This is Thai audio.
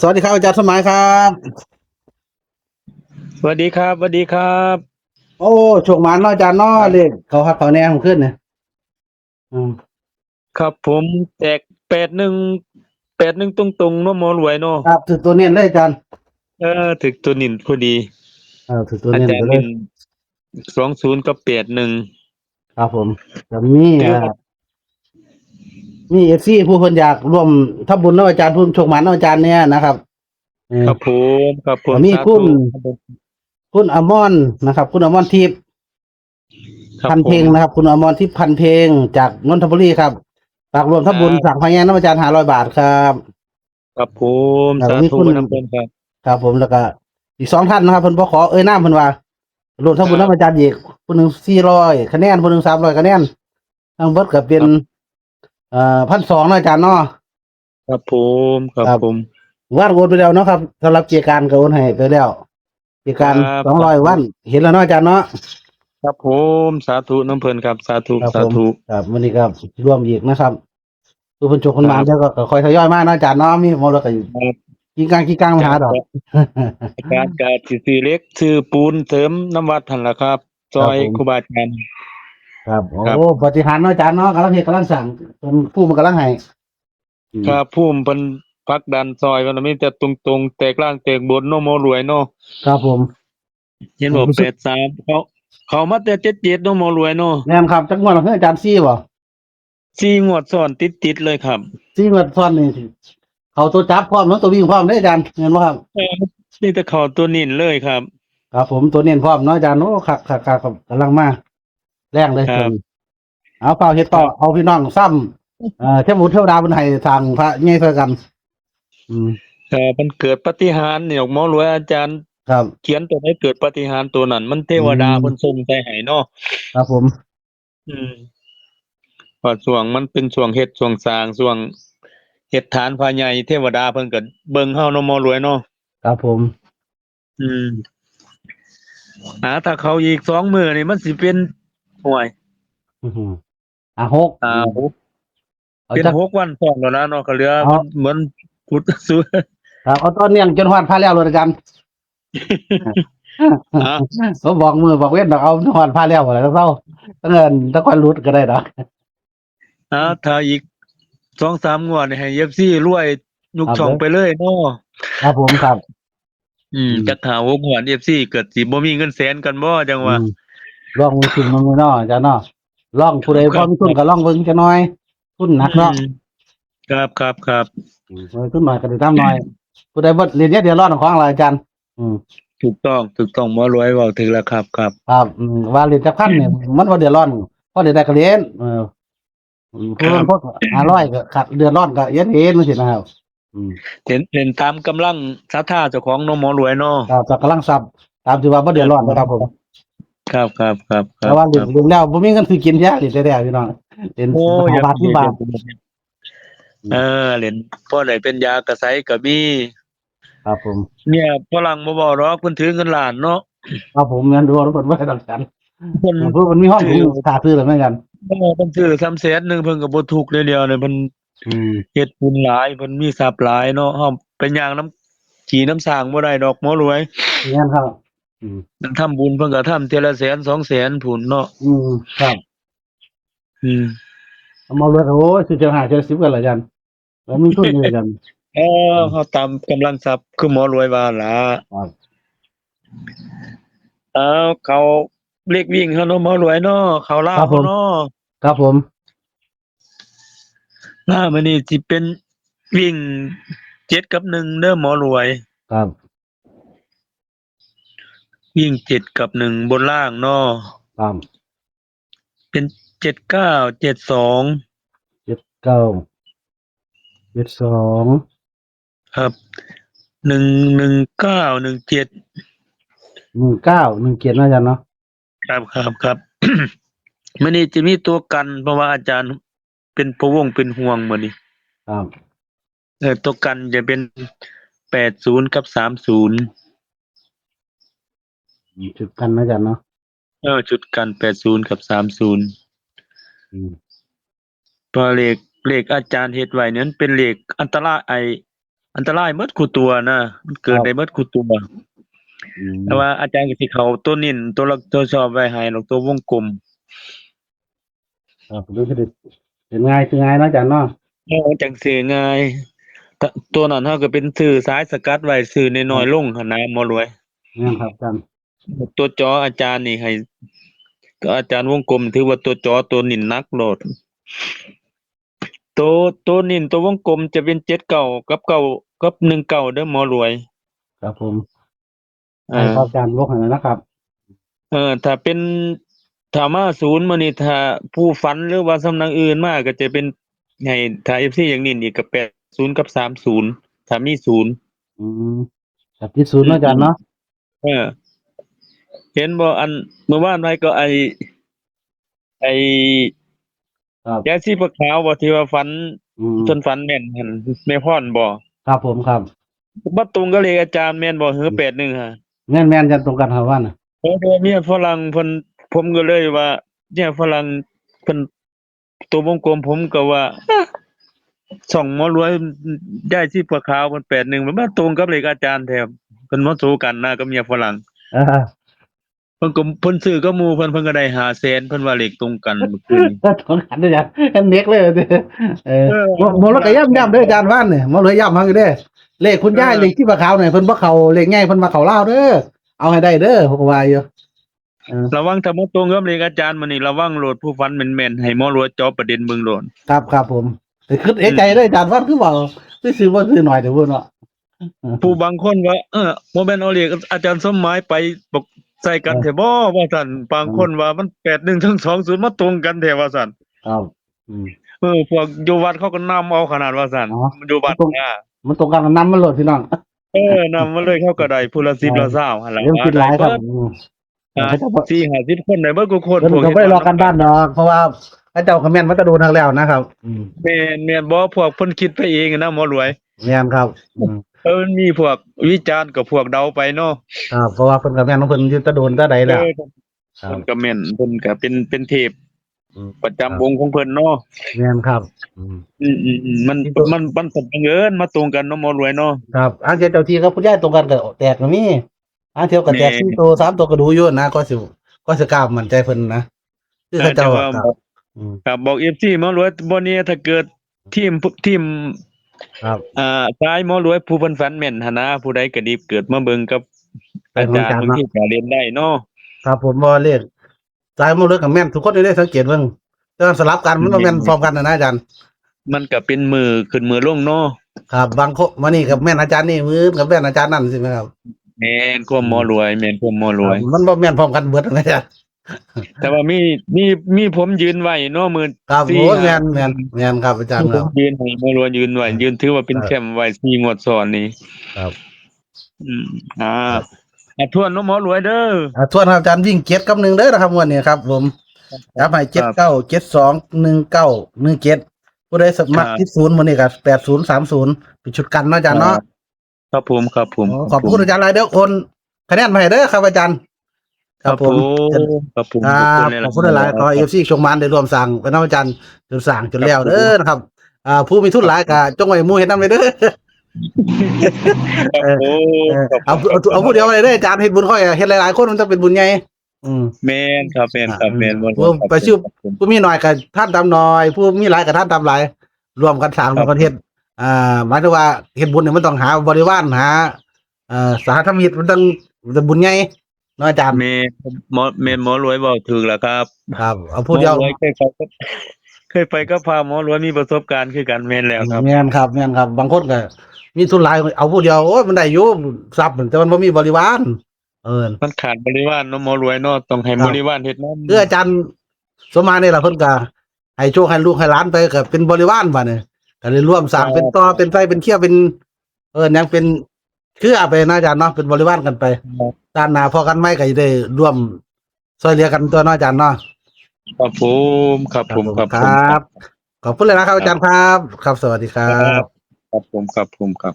สวัสดีครับอาจารย์สมัยครับสวัสดีครับสวัสดีครับโอ้โชคหมานเนาะอาจารย์เนาะครับเลขเขาคักเขาแน่ของขึ้นเนี่ยอืมครับผมแจก81ตรงๆเนาะหมอรวยเนาะครับถือตัวเนียนเลยอาจารย์ถึกตัวนินพอดีถือตัวอาเนียนไปเลยจารย์นิน20กับ81ครับผมจะมีถือว่ามีเอฟซีผู้คนอยากร่วมทำบุญเนาะอาจารย์ผู้โชคหมานเนาะอาจารย์เนี่ยนะครับเออครับผมครับผมก็มีคุณสาธุครับผมคุณอมรนะครับคุณอมรทิพย์ครับพันเพลงผมนะครับคุณอมรทิพย์พันเพลงจากนนทบุรีครับฝากรวมคทำบุญสั่งรับพญานาคอาจารย์500 บาทครับครับผมแล้วสาก็มีคุณธุกันนำเพิ่นครับครับผมแล้วก็อีก2 ท่านนะครับเพิ่นบ่ขอเอ่ยนามเพิ่นว่า รวมทั้งบุญครับทั้งอาจารย์อีกผู้หนึ่ง400 คะแนนผู้หนึ่ง300 คะแนนทั้งเบิดก็เป็นครับ1,200เนาะอาจารย์เนาะครับผมครัครับบผมว่านโอนไปแล้วเนาะครับสำหรับเกียรติการก็โอนให้ไปแล้วเกียรติครัการบสาธุ200 วันเห็นแล้วเนาะอาจารย์เนาะครับผมสาธุน้ำเพิ่นครับสาธุครับผมสาธุครับวันนี้ก็ร่วมอีกนะครับผู้เพิ่นโชคคนมาเดี๋ยวครับก็ค่อยทยอยมาเนาะอาจารย์เนาะมีหมดแล้วก็ครับกิ้งกังมาหาดอก อาจารย์ก็สิซื้อเหล็กซื้อปูนเสริมน้ำวัดหั่นล่ะครับซครับอยครูผมบาอาจารย์ครับโอ้ครับปฏิหารย์เนาะอาจารย์เนาะกำลังเฮ็ดกำลังสั่งเพิ่นผู้มันกำลังให้อืมครับภูมิเพิ่นผลักดันซอยมันมีแต่ตรงๆแตกล่างแตกบนเนาะหมอรวยเนาะครับผมเห็นบ่รู้สึก83เขามาแต่77เนาะหมอรวยเนาะแม่นครับจักงวดละคืออาจารย์ซี่บ่ 4งวดซ้อนติดๆเลยครับซี่งวดซ้อนนี่เขาตัวจับพร้อมแล้วตัววิ่งพร้อมได้ออาจารย์เห็นบ่ครับเออมีแต่เข้าตัวนิ่นเลยครับครับผมตัวเน้นพร้อมเนาะอาจารย์โอ้คักครับกำลังมาแรงเลยครับตัวนี้เอาเปล่าเฮ็ดต่อครับเอาพี่น้องซ้ำเทพบุตรเทวดาเพิ่นให้สร้างพระใหญ่เท่ากันอืมมันเกิดปาฏิหาริย์เนี่ยหมอรวยอาจารย์ครับเขียนตัวให้เกิดปาฏิหาริย์ตัวนั้นมันเทอืวดาเพิ่นมส่งใส่ให้เนาะครับผมอืม ว่าช่วงมันเป็นช่วงเฮ็ดช่วงสร้างช่วงเฮ็ดฐานพระใหญ่เทวดาเพิ่นก็เบิ่งเฮาเนาะหมอรวยเนาะครับผมอืมถ้าเขาอีก2 มื้อนี่มันสิเป็นห่วยอื้อฮือหกหกเป็นเอาจัก6 วันซ้อนแล้วนะเนาะก็เหลือเอามันเหมือนกุดสู้ ครับเอาตอนเนียงจนฮอดพระแล้วเลยอาจารย์ อ้าวเขาบอกมือบอกเว้นดอกเอาฮอดพระแล้วบ่ล่ะเซาตั้งเอิ้นตะค่อยหลุดก็ได้ดอกถ้าอีก2-3งวดนี่ให้ FC รวยยกช่องครับเด้อไปเลยเนาะครับผมครับอืมจักหา6งวด FC เกิดสิบ่มีเงินแสนกันบ่จังว่าอืม ลองมือขึ้นมามือเนาะจ้ะเนาะลองผู้ใดครับพอมีทุนก็ลองเบิ่งจักหน่อยทุนหนัอืกเนาะมครับทุนน้อยก็ได้ตามน้อยผู้ใดบ่เรียนเดือดร้อนของเราอาจารย์อืมถูกต้องหมอรวยเว้าถูกแล้วครับครับว่าเรียนจักพันเนี่ยมันบ่เดือดร้อนพอได้ก็เรียนผู้ครับ ลางคน500ก็ขาดเดือดร้อนก็เรียนเองจังซี่นะครับอืมเล่นตามกำลังศรัทธาเจ้าของเนาะหมอรวยเนาะครับก็กำลังทรัพย์ตามที่ว่าบ่เดือดร้อนนะครับผมแต่ว่าเรียนแล้วบ่มีเงินซื้อกินยาเรียนแท้ๆพี่น้องเรียนโอ้5อย่าบาท10บาทอืมเล่นพอได้เป็นยากระไสก็มีครับผมเนี่ยฝรั่งบ่เว้าดอกเพิ่นถือเงินล้านเนาะครับผมแม่นดูว่าเพิ่นบ่ได้ต้องการเพิ่นเพิ่นมันมีห้องซื้อผมค่าซื้อแล้วเหมือนกัน เพิ่นซื้อ300,000เพิ่นก็บ่ทุกข์เลยเดียวเนี่ยเพิ่นอืมเฮ็ดบุญหลายเพิ่นมีทรัพย์หลายเนาะเฮาไปย่างน้ำขี้น้ำสร้างบ่ได้ดอกหมอรวยงั้นครับอืมมันทำบุญเพิ่นก็ทำเทื่อละ100,000 200,000พู้นเนาะอืมครับอืมเอามาเลยโอ้ยสิเจ้าหาเจ้าสิบกันละจันแล้วมีทุนอยู่จันอืมเฮาตามกำลังทรัพย์คือหมอรวยว่าล่ะ ครับเขาเรียกวิ่งเขาเนาะหมอรวยเนาะเขาลาครับผมวเขาเนาะครับผมมื้อนี้สิเป็นวิ่ง7 กับ 1เด้อหมอรวยครับวิ่ง7 กับ 1บนล่างเนาะครับเป็น79 727972ครับ119 171917เนาะจันเนาะครับมื้อนี้จะมีตัวกันเพราะว่าอาจารย์เป็นพะวงเป็นห่วงมื้อนี้ครับตัวกันจะเป็น80 กับ 30จุดกันเนาะจันเนาะชุดกัน80 กับ 30อืมเพราะเลขอาจารย์เฮ็ดไว้นั้นเป็นเลขอันตราย อันตรายหมดคูตัวนะมันเกิดได้หมดคูตัวแต่ว่าอาจารย์ก็สิเข้าตัวนิ่นตัวละตัวชอบไว้ให้หรอกตัววงกลมครับดูสิเป็นง่ายคือง่ายเนาะอาจารย์เนาะจังซื้อง่ายตัวนั้นเฮาก็เป็นซื้อสายสกัดไว้ซื้อน้อยๆลงหั่นนะหมอรวยแม่นครับอาจารย์ตัวจออาจารย์นี่ให้ก็อาจารย์วงกลมถือว่าตัวจอตัวนิ่นนักโลดตัวนิ่นตัววงกลมจะเป็น79กับ9กับ19เด้อหมอรวยครับผมให้ครับอาจารย์วกให้นะครับถ้าเป็นถ้ามาศูนย์มื้อนี้ถ้าผู้ฝันหรือว่าสำนักอื่นมาก็จะเป็นให้ถ้า FC อย่างนี้อีกก็80กับ30ถ้ามี0อืมครับที่ศูนย์เนาะอาจารย์เนาะเออเห็นบ่อันเมื่อวานไผก็ไอ้ครับยายชีพขาวบ่ที่ว่าฝันเพิ่นฝันแม่นหั่นแม่พรบ่ครับผมครับบ่ตรงกับเลขอาจารย์แม่นบ่เหอ81ฮะแม่นๆกันตรงกันครับว่าน่ะเพราะเมียฝรั่งเพิ่นผมก็เลยว่าเนี่ยฝรั่งเพิ่นตัววงกลมผมก็ว่าส่องหมอรวยได้ที่ปะขาวมัน81มันมาตรงกับเลขอาจารย์แท้เพิ่นมาสู้กันนะกับเมียฝรั่งอาเพิ่นก็เพิ่นซื้อกับหมู่เพิ่นก็ได้500,000เพิ่นว่าเลขตรงกันเมื่อคืนนี้ตรงกันเด้ออาจารย์อันเน็กเลยเด้อบ่แล้วก็ย้ำเด้ออาจารย์ว่าเนี่ยบ่เลยย้ำให้เด้อเลขคุณยายเลขที่ปะขาวเนี่ยเพิ่นบ่เข้าเลขใหญ่เพิ่นมาเข้าลาวเด้อเอาให้ได้เด้อผมก็ว่าอยู่ระวังถ้าบ่ตรงกับเลขอาจารย์มื้อนี้ระวังโลดผู้ฝันแม่นๆให้หมอรวยเจาะประเด็นเบิ่งโลดครับผมแต่คิดเอะใจเด้ออาจารย์ว่าคือเว้าซื่อๆบ่ซื่อหน่อยเด้อพุ่นเนาะผู้บางคนว่าบ่แม่นเอาเลขอาจารย์สมหมายไปบอกใส่กันแท้บ่ว่าซั่นบางคนว่ามัน81ทั้ง20มาตรงกันแท้ว่าซั่นครับอืมพวกอยู่วัดเขาก็นำเอาขนาดว่าซั่นมันอยู่วัดมันตรงกันนำมันโลดพี่น้องนำมาเลยเขาก็ได้ผู้ละ10ละ20หั่นล่ะเรื่องคิดหลายครับ40-50คนได้เบิดทุกคนพวกก็บ่ได้รอกันบ้านดอกเพราะว่าเขาเจ้าคอมเมนต์มันจะโดนทักแล้วนะครับแม่นบ่พวกเพิ่นคิดไปเองนะหมอรวยแม่นครับมันมีพวกวิจารณ์กับพวกเดาไปเนาะครับเพราะว่าเพิ่นก็แม่นของเพิ่นอยู่แตะโดนแตะใดแล้วเพิ่นก็แม่นเพิ่นก็เป็นเทพประจำวงของเพิ่นเนาะแม่นครับมันสมบังเอิญมาตรงกันเนาะหมอรวยเนาะครับอันเจ้าที่กับคุณยายตรงกันก็แตกก็มีอันเที่ยวก็แตก4ตัว3ตัวก็ดูอยู่นะก็สิกล้ามั่นใจเพิ่นนะคือเขาเจ้าครับบอก FC หมอรวยบ่เนี่ยถ้าเกิดทีมครับชายหมอรวยผู้เพิ่นฝันแม่นหั่นนะผู้ใดก็ดีเกิดมาเบิ่งกับอาจารย์บางทีก็เรียนได้เนาะครับผมบ่เลขสายหมอรวยก็แม่นทุกคนได้สังเกตเบิ่งแต่สลับกันมันบ่แม่นพร้อมกันนะอาจารย์มันก็เป็นมือขึ้นมือลงเนาะครับบางคนมานี่กับแม่นอาจารย์นี่มือกับแม่นอาจารย์นั่นใช่มั้ยครับแม่นความหมอรวยแม่นความหมอรวยมันบ่แม่นพร้อมกันเบิดนะอาจารย์แต่ว่ามีผมยืนไว้เนาะมื้อครับโอ้แม่นครับอาจารย์ครับยืนให้หมอรวยยืนไว้ยืนถือว่าเป็นแชมป์ไว้4งวดซ้อนนี่ครับทวนเนาะหมอรวยเด้อทวนครับอาจารย์วิ่ง7กับ1เด้อนะครับงวดนี้ครับผมครับให้79 72 19 17ผู้ใดสมัครที่0มื้อนี้ก็8030เป็นชุดกันเนาะอาจารย์เนาะครับผมขอบคุณอาจารย์หลายเด้อคนคะแนนมาให้เด้อครับอาจารย์ครับผมขอบคุณหลายๆขอ FC ชมมานได้ร่วมสร้างเป็นอาจารย์จนสร้างจนแล้วเด้อนะครับผู้มีทุนหลายก็จงไว้หมู่เฮ็ดนำเด้อเอาผู้เดียวไปเด้ออาจารย์เฮ็ดบุญค่อยเฮ็ดหลายๆคนมันจะเป็นบุญใหญ่แม่นครับแม่นไปชื่อผู้มีน้อยก็ท่านทำน้อยผู้มีหลายก็ท่านทำหลายรวมกันสร้างประเทศหมายถึงว่าเฮ็ดบุญเนี่ยมันต้องหาบริวารหาสาธมิตรมันต้องบุญใหญ่เนาะอาจารย์แม่หมอรวยบอกถูกแล้วครับเอาผู้เดียวเคยไปก็พาหมอรวยมีประสบการณ์คือกันแม่นแล้วครับแม่นครับบางคนก็มีทุนหลายเอาผู้เดียวโอ้ยมันได้อยู่ทรัพย์แต่มันบ่มีบริวารมันขาดบริวารเนาะหมอรวยเนาะต้องให้บริวารเฮ็ดนำอาจารย์สมมานี่ล่ะเพิ่นก็ให้โชคให้ลูกให้หลานไปก็เป็นบริวารบัดนี้ก็เลยร่วมสร้างเป็นต่อเป็นไส้เป็นเขี้ยวเป็นยังเป็นคือไปนะอาจารย์เนาะเป็นบริวารกันไปด้านหน้าพอกันไม่ก็จะได้ร่วมช่วยเหลือกันตัวเนาะอาจารย์เนาะครับผมครับขอบคุณเลยนะครับอาจารย์ครับสวัสดีครับครับผมครับ